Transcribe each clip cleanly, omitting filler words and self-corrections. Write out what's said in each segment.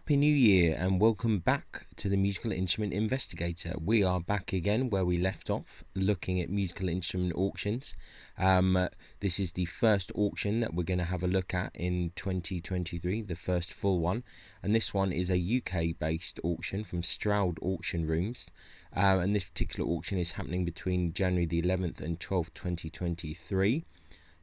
Happy New Year and welcome back to the Musical Instrument Investigator. We are back again where we left off, looking at musical instrument auctions. This is the first auction that we're going to have a look at in 2023, the first full one. And this one is a UK-based auction from Stroud Auctions. And this particular auction is happening between January the 11th and 12th, 2023.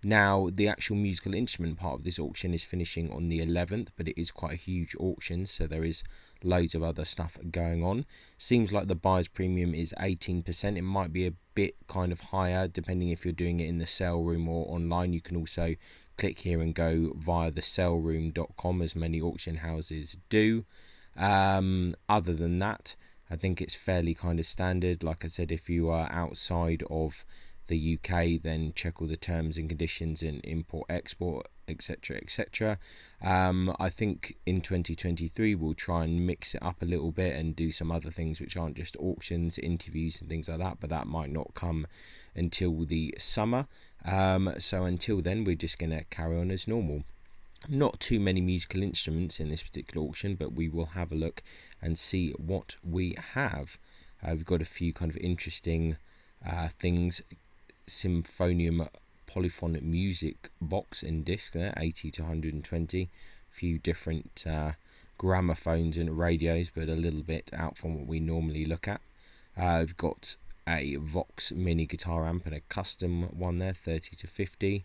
Now, the actual musical instrument part of this auction is finishing on the 11th, but it is quite a huge auction, so there is loads of other stuff going on. Seems like the buyer's premium is 18%. It might be a bit kind of higher, depending if you're doing it in the sale room or online. You can also click here and go via the saleroom.com, as many auction houses do. Other than that, I think it's fairly kind of standard. Like I said, if you are outside of the UK, then check all the terms and conditions in import, export, etc, etc. I think in 2023 we'll try and mix it up a little bit and do some other things which aren't just auctions, interviews and things like that, but that might not come until the summer. So until then, we're just going to carry on as normal. Not too many musical instruments in this particular auction, but we will have a look and see what we have. We've got a few kind of interesting things. Symphonium polyphonic music box and disc there, 80 to 120. A few different gramophones and radios, but a little bit out from what we normally look at. We've got a Vox mini guitar amp and a custom one there, 30 to 50.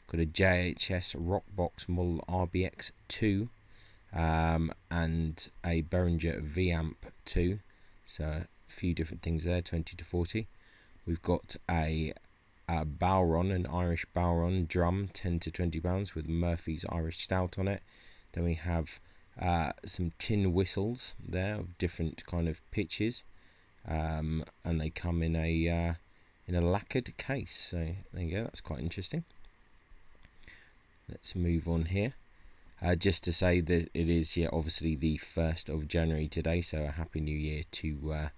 Got a JHS Rockbox model RBX2 and a Behringer V amp 2. So a few different things there, 20 to 40. We've got a Bowron, an Irish Bowron drum, 10 to 20 pounds with Murphy's Irish Stout on it. Then we have some tin whistles there of different kind of pitches, and they come in a lacquered case. So there you go, that's quite interesting. Let's move on here. Just to say that it is obviously the 1st of January today, so a happy new year to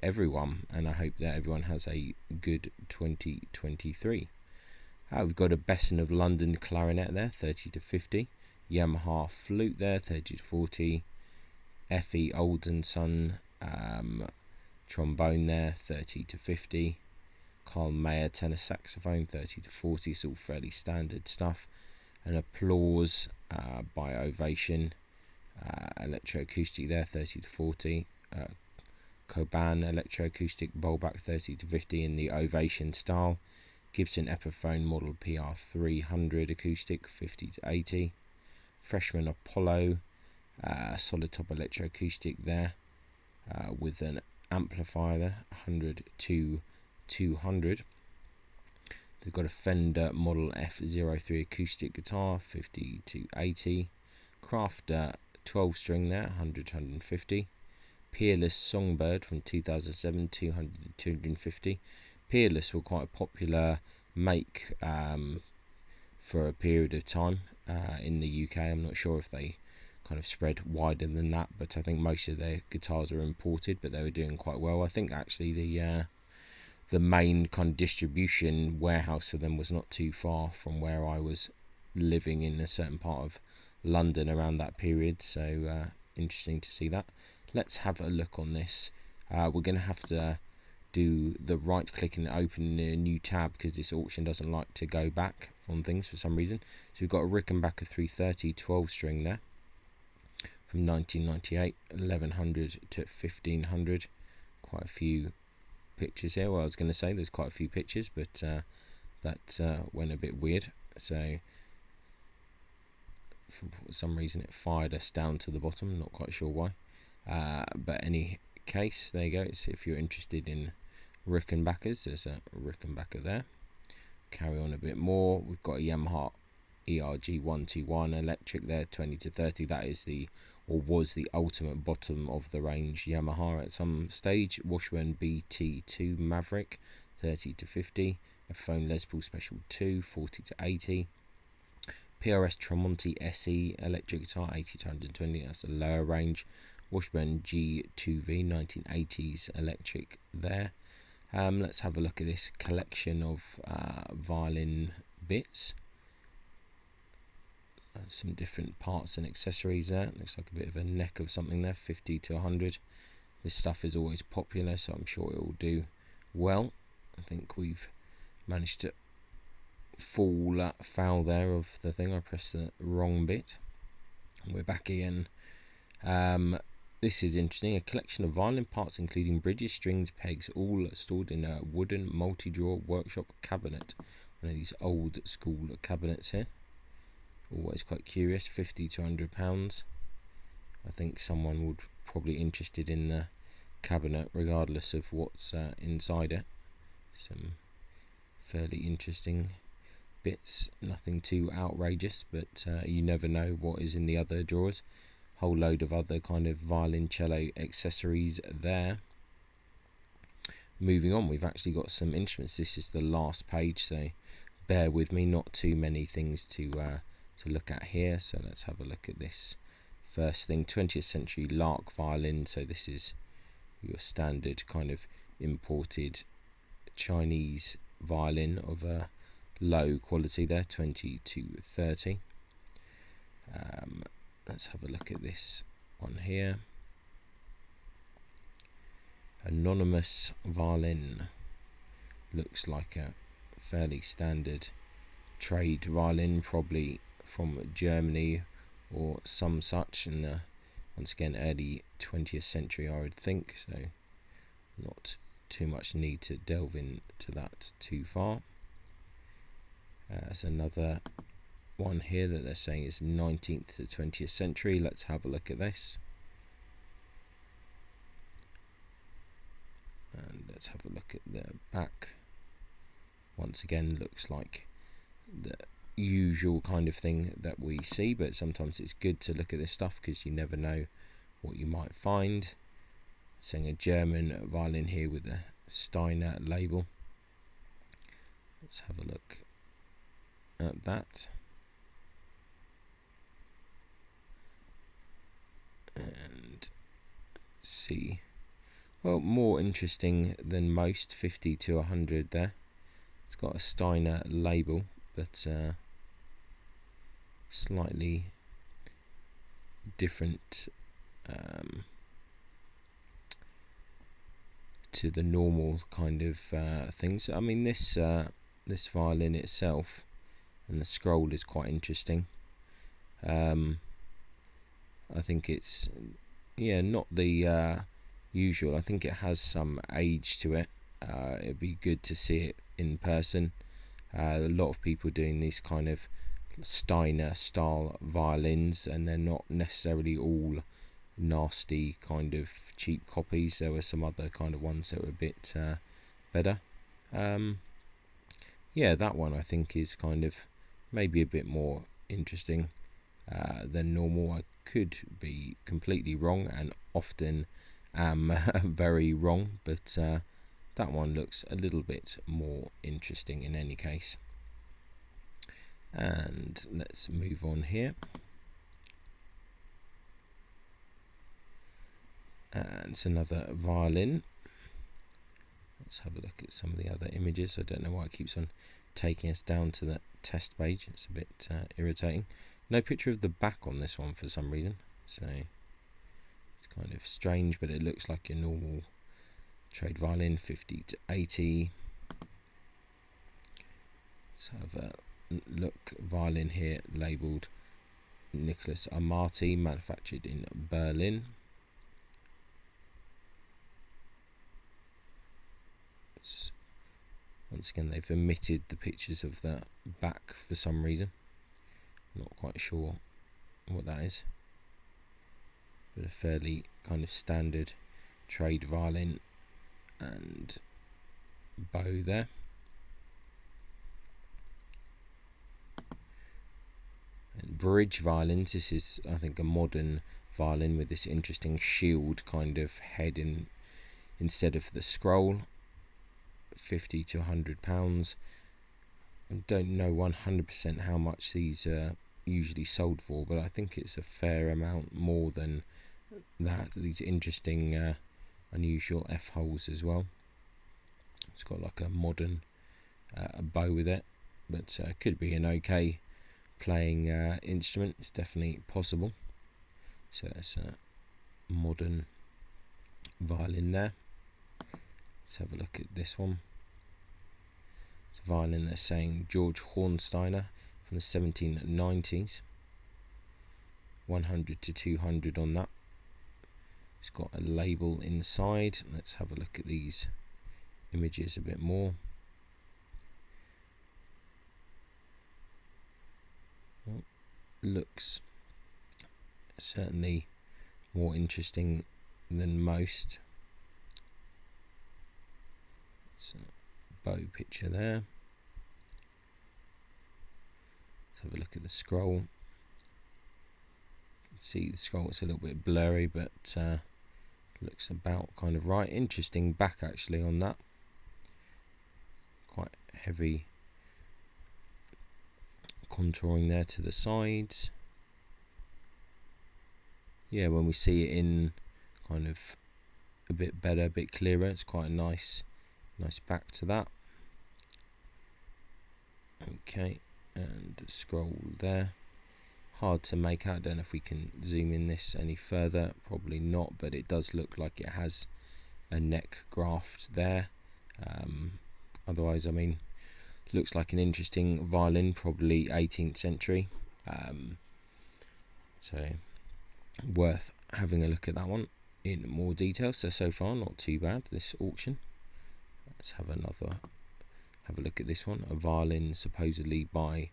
everyone, and I hope that everyone has a good 2023. We've got a Besson of London clarinet there, 30 to 50. Yamaha flute there, 30 to 40. F.E. Old & Son trombone there, 30 to 50. Carl Mayer tenor saxophone, 30 to 40. It's all fairly standard stuff. An Applause by Ovation electroacoustic there, 30 to 40. Coban electroacoustic bowlback, 30 to 50 in the Ovation style. Gibson Epiphone model PR300 acoustic, 50 to 80. Freshman Apollo solid top electroacoustic there with an amplifier there, 100 to 200. They've got a Fender Model F03 acoustic guitar, 50 to 80. Crafter 12 string there, 100 to 150. Peerless Songbird from 2007, 200 to 250. Peerless were quite a popular make for a period of time in the UK. I'm not sure if they kind of spread wider than that, but I think most of their guitars are imported, but they were doing quite well. I think actually the main kind of distribution warehouse for them was not too far from where I was living in a certain part of London around that period, so interesting to see that. Let's have a look on this. We're going to have to do the right click and open a new tab because this auction doesn't like to go back on things for some reason. So we've got a Rickenbacker 330 12 string there from 1998, 1100 to 1500. Quite a few pictures here. Well, I was going to say there's quite a few pictures, but that went a bit weird. So for some reason it fired us down to the bottom, not quite sure why. But any case, there you go. It's if you're interested in Rickenbackers, there's a Rickenbacker there. Carry on a bit more. We've got a Yamaha ERG 121 electric there, 20 to 30. That is was the ultimate bottom of the range Yamaha at some stage. Washburn BT2 Maverick, 30 to 50. A Phone Les Paul Special 2, 40 to 80. PRS Tremonti SE electric guitar, 80 to 120. That's a lower range. Washburn G2V 1980s electric there. Let's have a look at this collection of violin bits. some different parts and accessories there. Looks like a bit of a neck of something there, 50 to 100. This stuff is always popular, so I'm sure it will do well. I think we've managed to fall foul there of the thing. I pressed the wrong bit. We're back again. This is interesting. A collection of violin parts including bridges, strings, pegs, all stored in a wooden multi-drawer workshop cabinet. One of these old school cabinets here. Always quite curious. 50 to £100. I think someone would probably interested in the cabinet regardless of what's inside it. Some fairly interesting bits, nothing too outrageous, but you never know what is in the other drawers. Whole load of other kind of violoncello accessories there. Moving on, we've actually got some instruments. This is the last page, so bear with me, not too many things to look at here. So let's have a look at this first thing. 20th century Lark violin. So this is your standard kind of imported Chinese violin of a low quality there, 20 to 30. Let's have a look at this one here. Anonymous violin. Looks like a fairly standard trade violin, probably from Germany or some such, in the, once again, early 20th century, I would think, so not too much need to delve into that too far. There's another one here that they're saying is 19th to 20th century. Let's have a look at this. And let's have a look at the back. Once again, looks like the usual kind of thing that we see, but sometimes it's good to look at this stuff because you never know what you might find. Saying a German violin here with a Steiner label. Let's have a look at that. And see, well, more interesting than most. 50 to 100 there. It's got a Steiner label, but slightly different to the normal kind of things. I mean, this violin itself and the scroll is quite interesting. I think it's, yeah, not the usual. I think it has some age to it. It'd be good to see it in person. A lot of people doing these kind of Steiner style violins, and they're not necessarily all nasty kind of cheap copies. There were some other kind of ones that were a bit better. Yeah, that one I think is kind of maybe a bit more interesting than normal. I could be completely wrong, and often am very wrong, but that one looks a little bit more interesting in any case. And let's move on here. And it's another violin. Let's have a look at some of the other images. I don't know why it keeps on taking us down to the test page. It's a bit irritating. No picture of the back on this one for some reason, so it's kind of strange, but it looks like your normal trade violin. 50 to 80. Let's have a look. Violin here labelled Nicholas Amati, manufactured in Berlin. Once again, they've omitted the pictures of the back for some reason. Not quite sure what that is, but a fairly kind of standard trade violin and bow there. And bridge violins. This is, I think, a modern violin with this interesting shield kind of head instead of the scroll. 50 to £100. I don't know 100% how much these are usually sold for, but I think it's a fair amount more than that. These interesting unusual F holes as well. It's got like a modern bow with it, but could be an okay playing instrument. It's definitely possible. So that's a modern violin there. Let's have a look at this one. It's a violin that's saying George Hornsteiner from the 1790s. 100 to 200 on that. It's got a label inside. Let's have a look at these images a bit more. Well, looks certainly more interesting than most. It's a bow picture there. Let's have a look at the scroll. See the scroll, it's a little bit blurry, but looks about kind of right. Interesting back actually on that. Quite heavy contouring there to the sides. Yeah, when we see it in kind of a bit better, a bit clearer, it's quite a nice back to that. Okay, and scroll there. Hard to make out. I don't know if we can zoom in this any further. Probably not, but it does look like it has a neck graft there. Otherwise, I mean, looks like an interesting violin, probably 18th century. So worth having a look at that one in more detail. So far not too bad, this auction. Let's have a look at this one. A violin supposedly by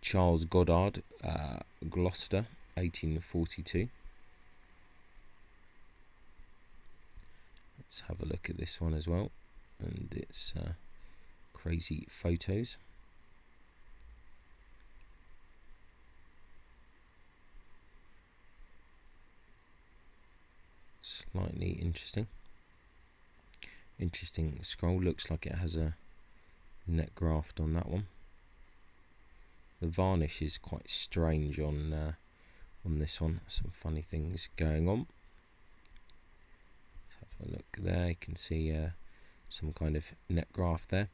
Charles Goddard, Gloucester, 1842. Let's have a look at this one as well, and its crazy photos. Slightly interesting scroll. Looks like it has a neck graft on that one. The varnish is quite strange on this one. Some funny things going on. Let's have a look there. You can see some kind of neck graft there.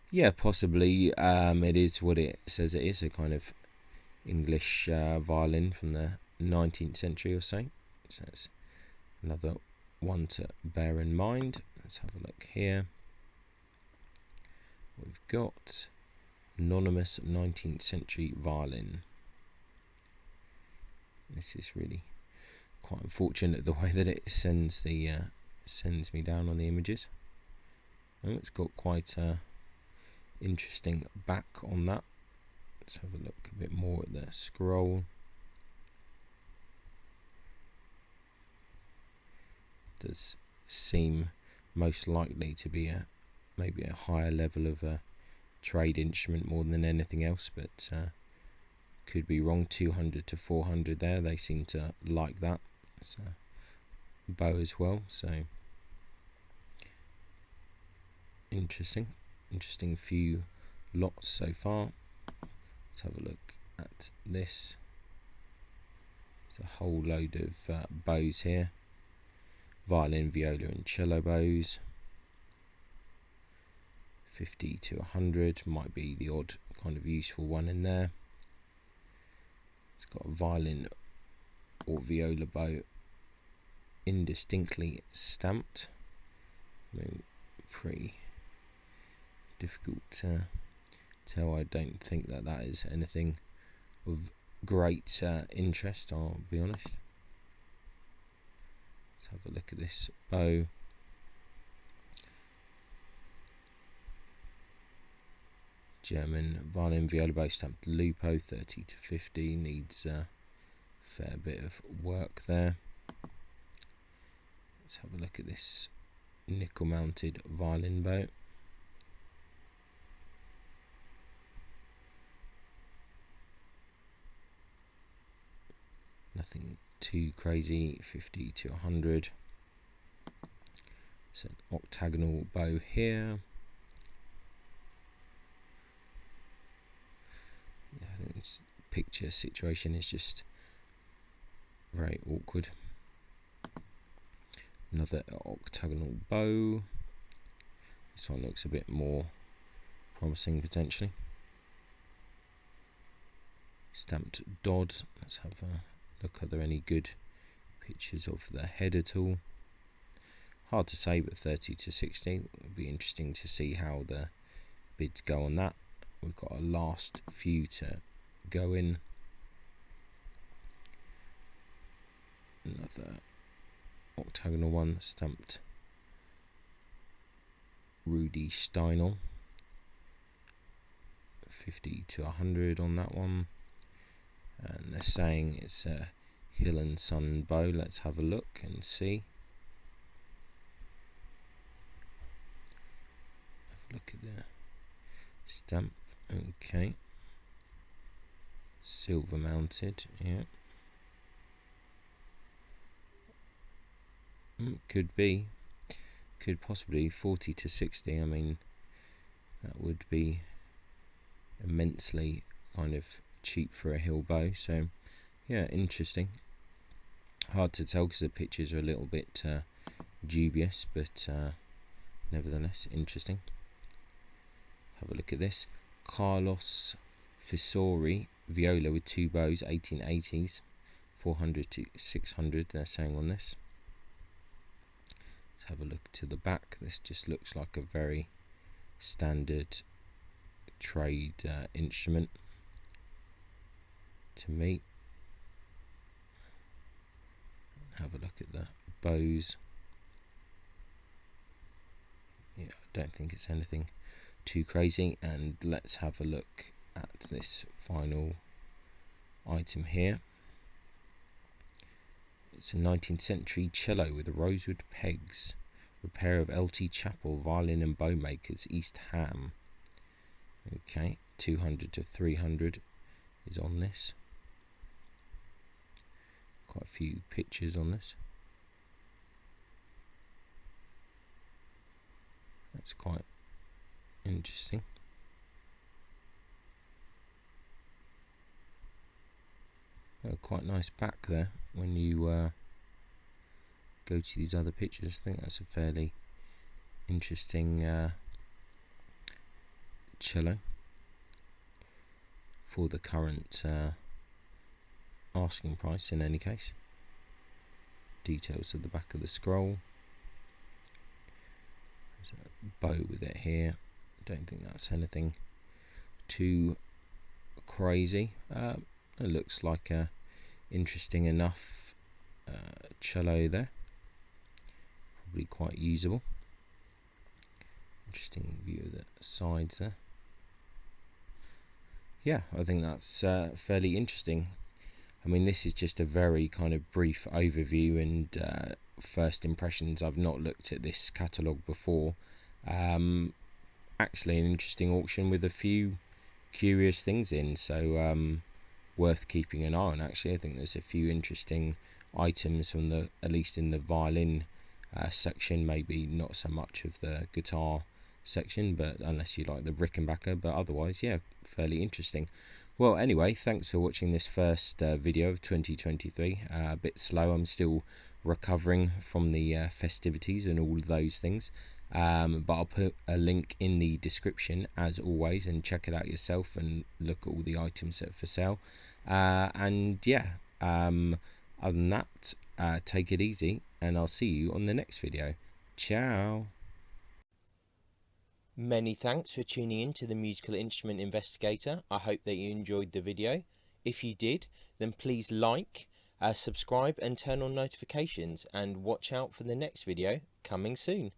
Yeah, possibly it is what it says it is, a kind of English violin from the 19th century or so. So that's another one to bear in mind. Let's have a look here. We've got anonymous 19th century violin. This is really quite unfortunate the way that it sends me down on the images. Oh, it's got quite a interesting back on that. Let's have a look a bit more at the scroll. Does seem most likely to be maybe a higher level of a trade instrument more than anything else, but could be wrong. 200 to 400 there, they seem to like that. It's a bow as well, so interesting few lots so far. Let's have a look at this. There's a whole load of bows here. Violin, viola and cello bows. 50 to 100 might be the odd kind of useful one in there. It's got a violin or viola bow indistinctly stamped. I mean, pretty difficult to tell. I don't think that is anything of great interest, I'll be honest. Let's have a look at this bow. German violin viola bow stamped Lupo, 30 to 50, needs a fair bit of work there. Let's have a look at this nickel mounted violin bow. Nothing too crazy, 50 to 100. It's an octagonal bow here. I think this picture situation is just very awkward. Another octagonal bow. This one looks a bit more promising potentially. Stamped Dodd. Let's have a look. Are there any good pictures of the head at all? Hard to say, but 30 to 60. It would be interesting to see how the bids go on that. We've got a last few to go in. Another octagonal one, stamped Rudy Steinel. 50 to 100 on that one. And they're saying it's a Hill and Son bow. Let's have a look and see. Have a look at the stamp. Okay. Silver mounted, yeah. Could be. Could possibly 40 to 60. I mean, that would be immensely kind of cheap for a Hill bow. So, yeah, interesting. Hard to tell because the pictures are a little bit dubious, but nevertheless interesting. Have a look at this. Carlos Fisori viola with 2 bows, 1880s, 400 to 600. They're saying on this. Let's have a look to the back. This just looks like a very standard trade instrument to me. Have a look at the bows. Yeah, I don't think it's anything too crazy. And let's have a look at this final item here. It's a 19th century cello with rosewood pegs. Repair of LT Chapel Violin and Bow Makers, East Ham. Okay, 200 to 300 is on this. Quite a few pictures on this. That's quite interesting. Oh, quite nice back there when you go to these other pictures. I think that's a fairly interesting cello for the current asking price in any case. Details of the back of the scroll. There's a bow with it here. Don't think that's anything too crazy. It looks like a interesting enough cello there. Probably quite usable. Interesting view of the sides there. Yeah, I think that's fairly interesting. I mean, this is just a very kind of brief overview and first impressions. I've not looked at this catalogue before. Actually, an interesting auction with a few curious things in, so worth keeping an eye on. Actually, I think there's a few interesting items from the, at least in the violin section, maybe not so much of the guitar section, but unless you like the Rickenbacker, but otherwise, yeah, fairly interesting. Well, anyway, thanks for watching this first video of 2023. A bit slow. I'm still recovering from the festivities and all of those things. But I'll put a link in the description as always, and check it out yourself and look at all the items that are for sale. And yeah, other than that, take it easy, and I'll see you on the next video. Ciao. Many thanks for tuning in to the Musical Instrument Investigator. I hope that you enjoyed the video. If you did, then please like, subscribe and turn on notifications, and watch out for the next video coming soon.